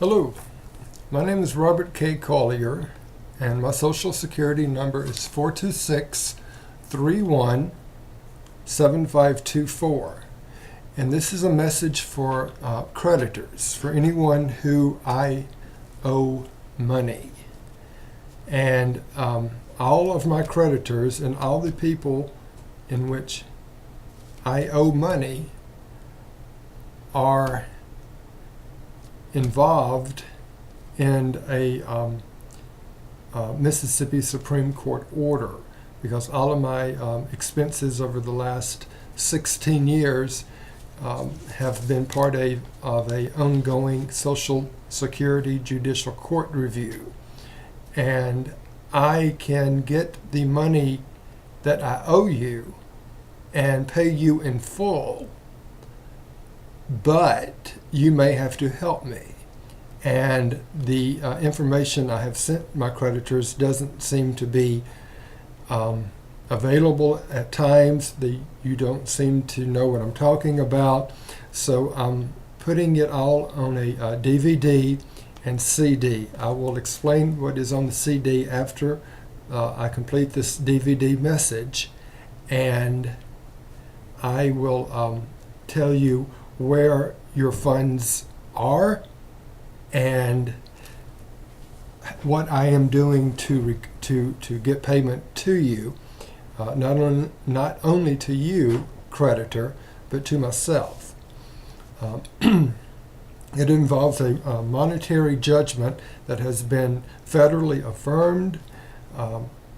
Hello, my name is Robert K. Collier, and my social security number is 426-31-7524. And this is a message for creditors, for anyone who I owe money. And all of my creditors and all the people in which I owe money are involved in a Mississippi Supreme Court order, because all of my expenses over the last 16 years have been part of a ongoing Social Security Judicial Court review. And I can get the money that I owe you and pay you in full, but you may have to help me. And the information I have sent my creditors doesn't seem to be available at times. You don't seem to know what I'm talking about. So I'm putting it all on a DVD and CD. I will explain what is on the CD after I complete this DVD message. And I will tell you where your funds are and what I am doing to get payment to you, not only to you, creditor, but to myself. It involves a monetary judgment that has been federally affirmed,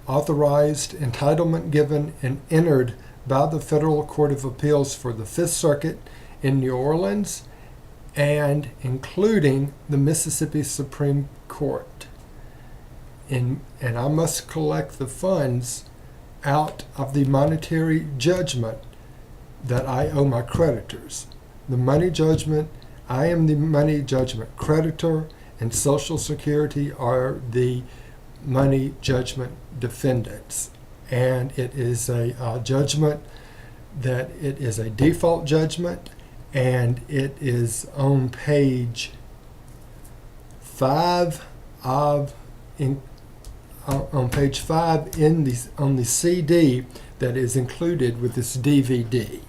authorized, entitlement given, and entered by the Federal Court of Appeals for the Fifth Circuit in New Orleans, and including the Mississippi Supreme Court. And I must collect the funds out of the monetary judgment that I owe my creditors. The money judgment, I am the money judgment creditor, and Social Security are the money judgment defendants. And it is a judgment that it is a default judgment, and it is on page 5 on page 5 on the CD that is included with this DVD.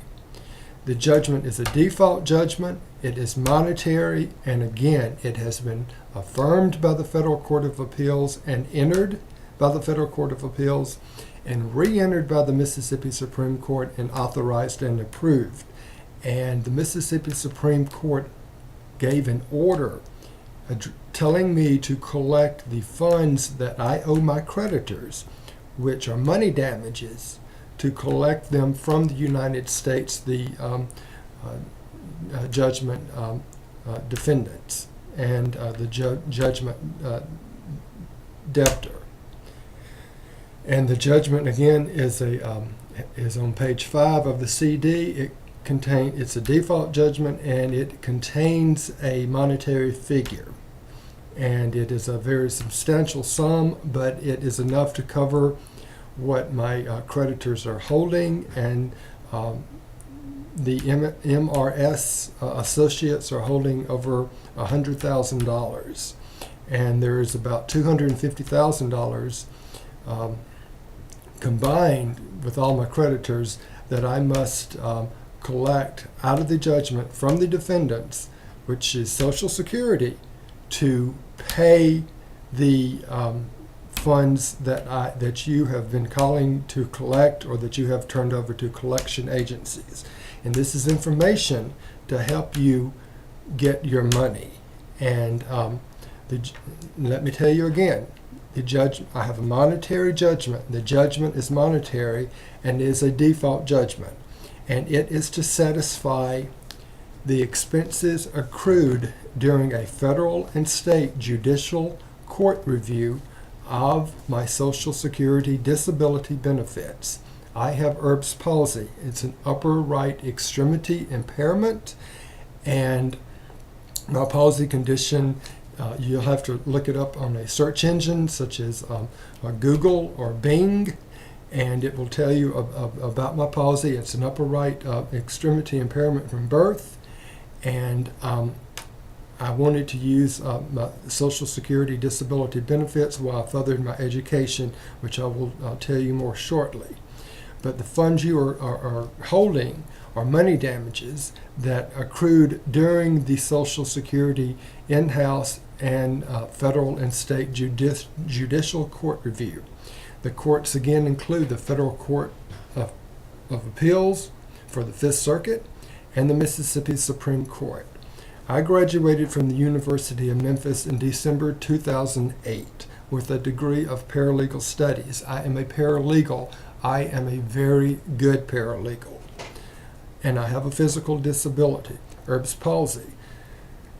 The judgment is a default judgment. It is monetary, and again, it has been affirmed by the Federal Court of Appeals and entered by the Federal Court of Appeals and re-entered by the Mississippi Supreme Court and authorized and approved. And the Mississippi Supreme Court gave an order telling me to collect the funds that I owe my creditors, which are money damages, to collect them from the United States, the judgment defendants, and the judgment debtor. And the judgment again is on page 5 of the CD. It's a default judgment, and it contains a monetary figure. And it is a very substantial sum, but it is enough to cover what my creditors are holding, and the MRS associates are holding over $100,000. And there is about $250,000 combined with all my creditors that I must collect out of the judgment from the defendants, which is Social Security, to pay the funds that you have been calling to collect, or that you have turned over to collection agencies. And this is information to help you get your money. And let me tell you again, I have a monetary judgment. The judgment is monetary and is a default judgment. And it is to satisfy the expenses accrued during a federal and state judicial court review of my Social Security disability benefits. I have Erb's palsy. It's an upper right extremity impairment, and my palsy condition, you'll have to look it up on a search engine such as Google or Bing, and it will tell you about my palsy. It's an upper right extremity impairment from birth, and I wanted to use my Social Security disability benefits while I furthered my education, which I will tell you more shortly. But the funds you are holding are money damages that accrued during the Social Security in-house and federal and state judicial court review. The courts again include the Federal Court of Appeals for the Fifth Circuit and the Mississippi Supreme Court. I graduated from the University of Memphis in December 2008 with a degree of paralegal studies. I am a paralegal. I am a very good paralegal. And I have a physical disability, Erb's palsy.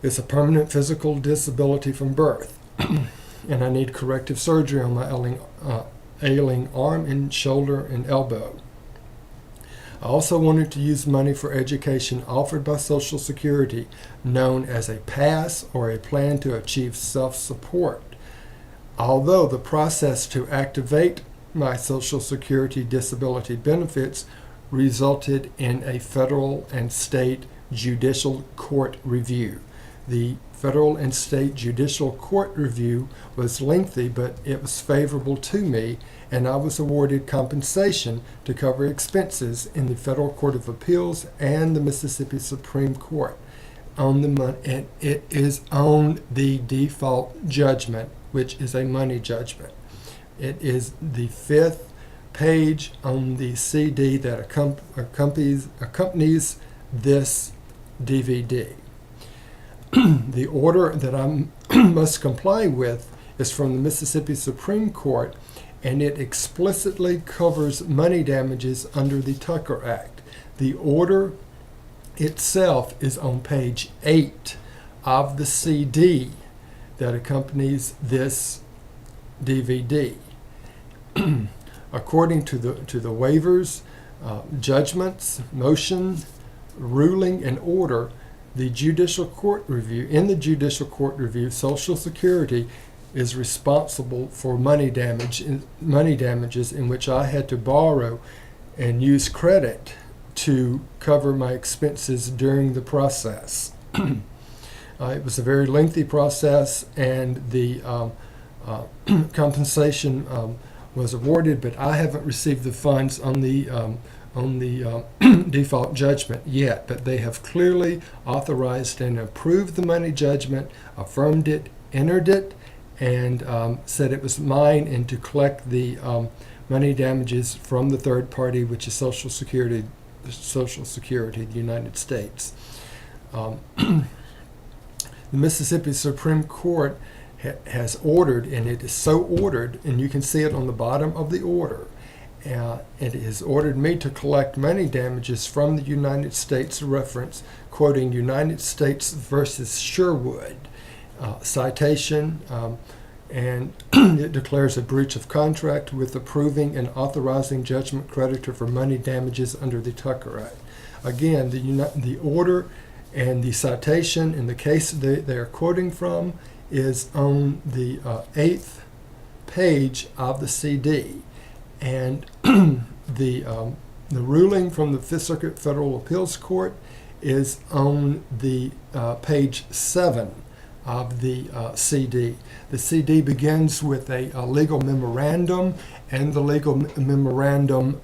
It's a permanent physical disability from birth. And I need corrective surgery on my ailing arm and shoulder and elbow. I also wanted to use money for education offered by Social Security, known as a PASS or a Plan to Achieve Self-Support. Although the process to activate my Social Security disability benefits resulted in a federal and state judicial court review. The federal and state judicial court review was lengthy, but it was favorable to me, and I was awarded compensation to cover expenses in the Federal Court of Appeals and the Mississippi Supreme Court. And it is on the default judgment, which is a money judgment. It is the 5th page on the CD that accompanies this DVD. The order that I must comply with is from the Mississippi Supreme Court, and it explicitly covers money damages under the Tucker Act. The order itself is on page 8 of the CD that accompanies this DVD. According to the waivers, judgments, motion, ruling, and order, the judicial court review, in the judicial court review, Social Security is responsible for money damages in which I had to borrow and use credit to cover my expenses during the process. It was a very lengthy process, and the compensation was awarded, but I haven't received the funds on the default judgment yet. But they have clearly authorized and approved the money judgment, affirmed it, entered it, and said it was mine, and to collect the money damages from the third party, which is Social Security, the United States. The Mississippi Supreme Court has ordered, and it is so ordered, and you can see it on the bottom of the order. It has ordered me to collect money damages from the United States reference, quoting United States versus Sherwood citation, and it declares a breach of contract with approving and authorizing judgment creditor for money damages under the Tucker Act. Again, the order and the citation in the case they are quoting from is on the 8th page of the CD, and the ruling from the Fifth Circuit Federal Appeals Court is on the page 7 of the CD. The CD begins with a legal memorandum, and the legal memorandum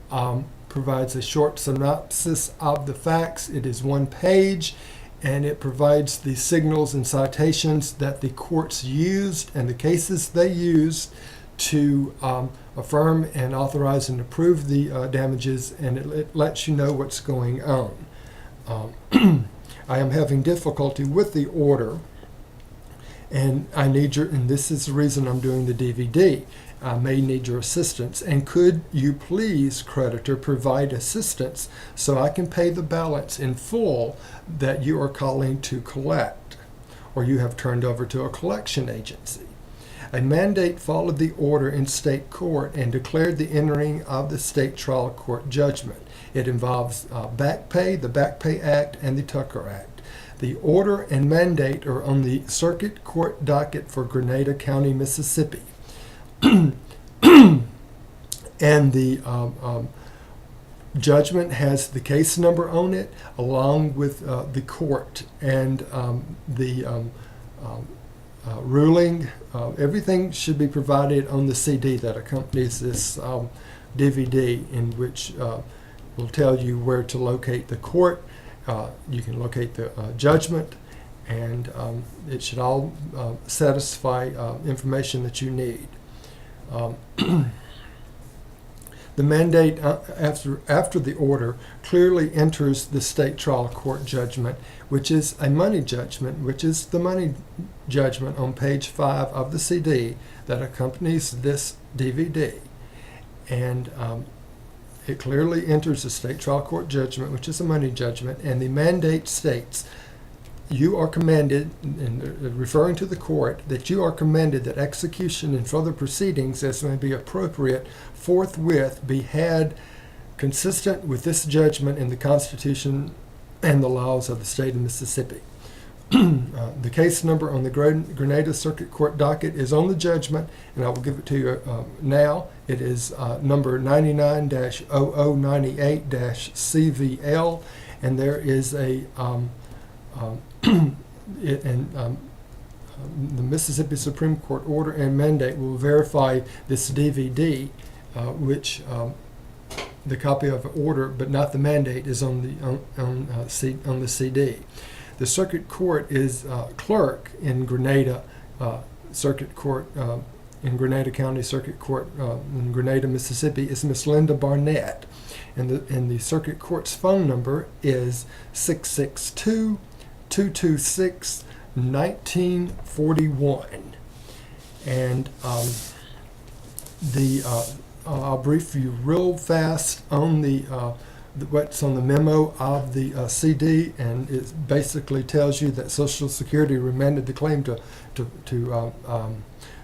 provides a short synopsis of the facts. It is 1 page, and it provides the signals and citations that the courts used and the cases they used to affirm and authorize and approve the damages, and it lets you know what's going on. I am having difficulty with the order, and I need your, and this is the reason I'm doing the DVD. I may need your assistance, and could you please, creditor, provide assistance so I can pay the balance in full that you are calling to collect, or you have turned over to a collection agency. A mandate followed the order in state court and declared the entering of the state trial court judgment. It involves back pay, the Back Pay Act, and the Tucker Act. The order and mandate are on the circuit court docket for Grenada County, Mississippi. And the judgment has the case number on it, along with the court and the ruling. Everything should be provided on the CD that accompanies this DVD, in which will tell you where to locate the court. You can locate the judgment, and it should all satisfy information that you need. The mandate after the order clearly enters the state trial court judgment, which is a money judgment, which is the money judgment on page 5 of the CD that accompanies this DVD. And it clearly enters the state trial court judgment, which is a money judgment, and the mandate states, you are commanded, and referring to the court, that you are commanded that execution and further proceedings as may be appropriate forthwith be had consistent with this judgment in the Constitution and the laws of the state of Mississippi. The case number on the Grenada Circuit Court docket is on the judgment, and I will give it to you now. It is number 99-0098-CVL, and there is a the Mississippi Supreme Court order and mandate will verify this DVD, which the copy of the order, but not the mandate, is on the CD. The circuit court is clerk in Grenada Circuit Court in Grenada County Circuit Court in Grenada, Mississippi, is Miss Linda Barnett, and the circuit court's phone number is 662-226-1941. And I'll brief you real fast on what's on the memo of the CD, and it basically tells you that Social Security remanded the claim to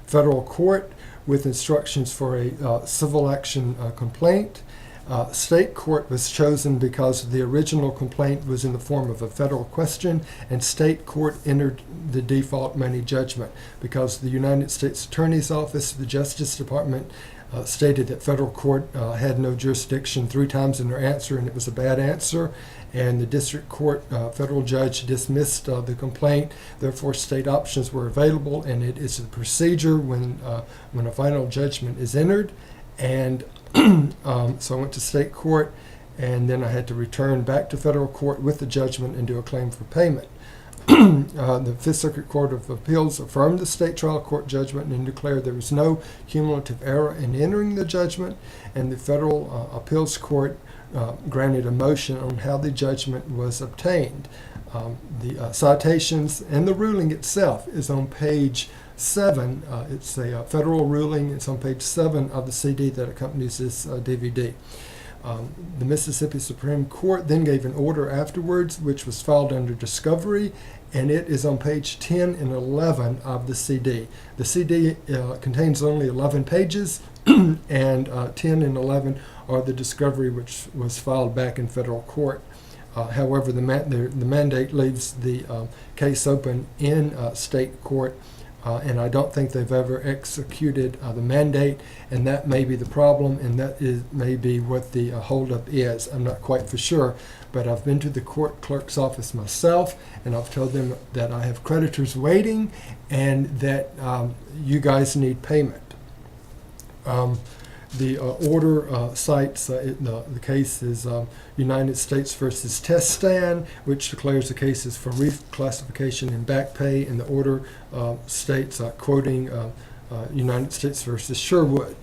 federal court with instructions for a civil action complaint. State court was chosen because the original complaint was in the form of a federal question, and state court entered the default money judgment because the United States Attorney's Office, the Justice Department, stated that federal court had no jurisdiction 3 times in their answer, and it was a bad answer, and the district court federal judge dismissed the complaint. Therefore, state options were available, and it is a procedure when a final judgment is entered. And so I went to state court, and then I had to return back to federal court with the judgment and do a claim for payment. The Fifth Circuit Court of Appeals affirmed the state trial court judgment and declared there was no cumulative error in entering the judgment, and the federal appeals court granted a motion on how the judgment was obtained. The citations and the ruling itself is on page 7. It's a federal ruling. It's on page 7 of the CD that accompanies this DVD. The Mississippi Supreme Court then gave an order afterwards, which was filed under discovery, and it is on page 10 and 11 of the CD. The CD contains only 11 pages, and 10 and 11 are the discovery which was filed back in federal court. However, the mandate leaves the case open in state court, and I don't think they've ever executed the mandate, and that may be the problem, and that may be what the holdup is. I'm not quite for sure, but I've been to the court clerk's office myself, and I've told them that I have creditors waiting and that you guys need payment. The order cites the case is United States versus Testan, which declares the case is for reclassification and back pay, and the order states, quoting United States versus Sherwood,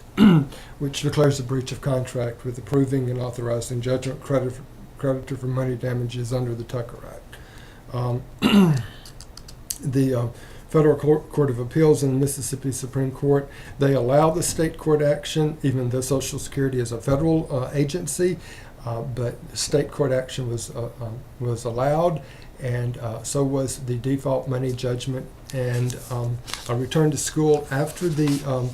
which declares a breach of contract with approving and authorizing judgment creditor for money damages under the Tucker Act. The Federal Court of Appeals and the Mississippi Supreme Court, they allow the state court action, even though Social Security is a federal agency, but state court action was allowed, and so was the default money judgment. And I returned to school after the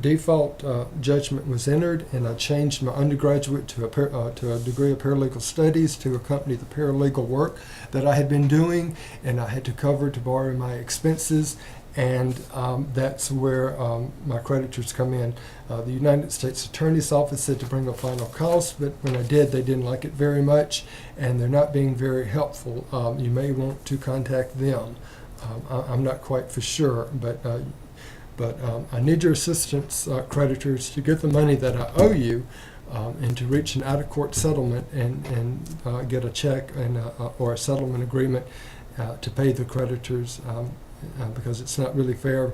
default judgment was entered, and I changed my undergraduate to a degree of paralegal studies to accompany the paralegal work that I had been doing, and I had to borrow my expenses, and that's where my creditors come in. The United States Attorney's Office said to bring a final cost, but when I did, they didn't like it very much, and they're not being very helpful. You may want to contact them. I'm not quite for sure, but I need your assistance, creditors, to get the money that I owe you, and to reach an out-of-court settlement and get a check and or a settlement agreement to pay the creditors, because it's not really fair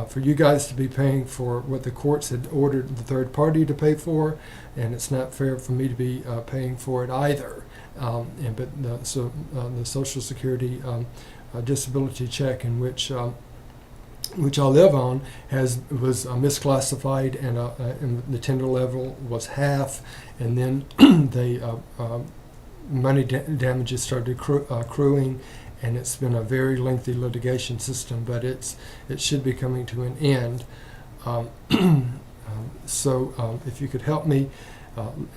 for you guys to be paying for what the courts had ordered the third party to pay for, and it's not fair for me to be paying for it either. The Social Security disability check in which I live on was misclassified, and the tender level was half, and then they money damages started accruing, and it's been a very lengthy litigation system, but it should be coming to an end. So if you could help me,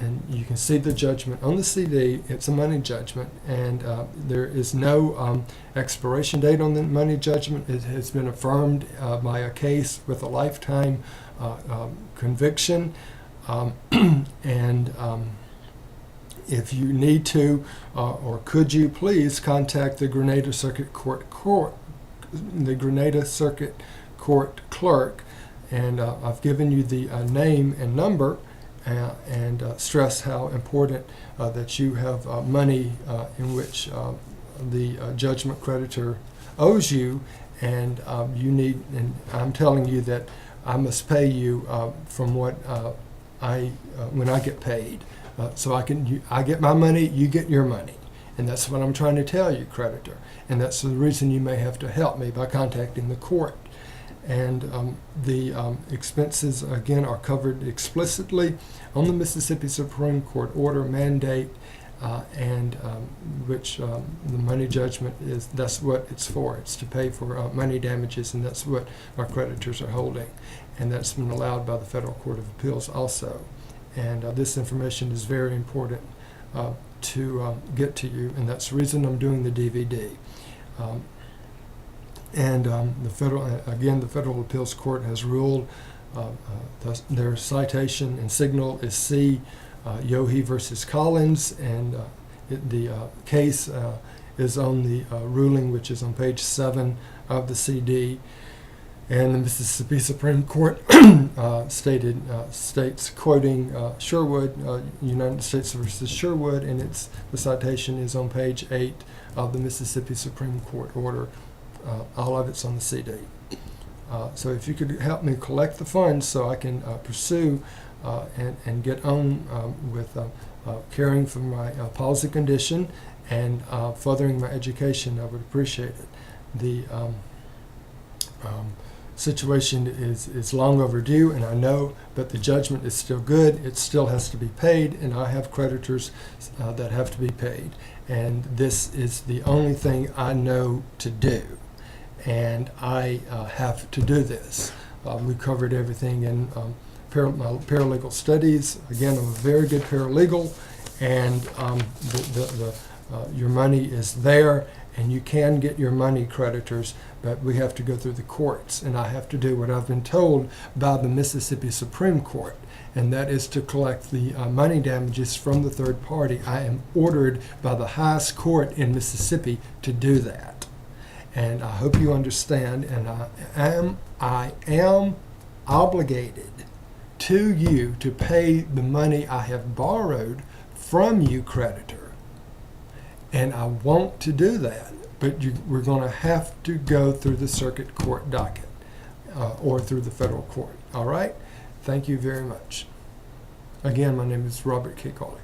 and you can see the judgment on the CD. It's a money judgment, and there is no expiration date on the money judgment. It has been affirmed by a case with a lifetime conviction, and if you need to, or could you please contact the Grenada Circuit Court clerk, and I've given you the name and number, and stress how important that you have money in which the judgment creditor owes you, and you need. And I'm telling you that I must pay you from what when I get paid. So I get my money, you get your money. And that's what I'm trying to tell you, creditor. And that's the reason you may have to help me by contacting the court. And the expenses, again, are covered explicitly on the Mississippi Supreme Court order mandate, and which the money judgment is, that's what it's for. It's to pay for money damages, and that's what our creditors are holding. And that's been allowed by the Federal Court of Appeals also. And this information is very important to get to you, and that's the reason I'm doing the DVD. The Federal Appeals Court has ruled their citation and signal is C. Yohe versus Collins, and the case is on the ruling, which is on page 7 of the CD. And the Mississippi Supreme Court states, quoting Sherwood, United States versus Sherwood, and the citation is on page 8 of the Mississippi Supreme Court order. All of it's on the CD. So if you could help me collect the funds so I can pursue and get on with caring for my palsy condition and furthering my education, I would appreciate it. The situation is long overdue, and I know, but the judgment is still good. It still has to be paid, and I have creditors that have to be paid. And this is the only thing I know to do, and I have to do this. We covered everything in my paralegal studies. Again, I'm a very good paralegal, and your money is there, and you can get your money, creditors, but we have to go through the courts, and I have to do what I've been told by the Mississippi Supreme Court, and that is to collect the money damages from the third party. I am ordered by the highest court in Mississippi to do that, and I hope you understand, and I am obligated to you to pay the money I have borrowed from you, creditor. And I want to do that, but we're going to have to go through the circuit court docket or through the federal court. All right? Thank you very much. Again, my name is Robert K. Collier.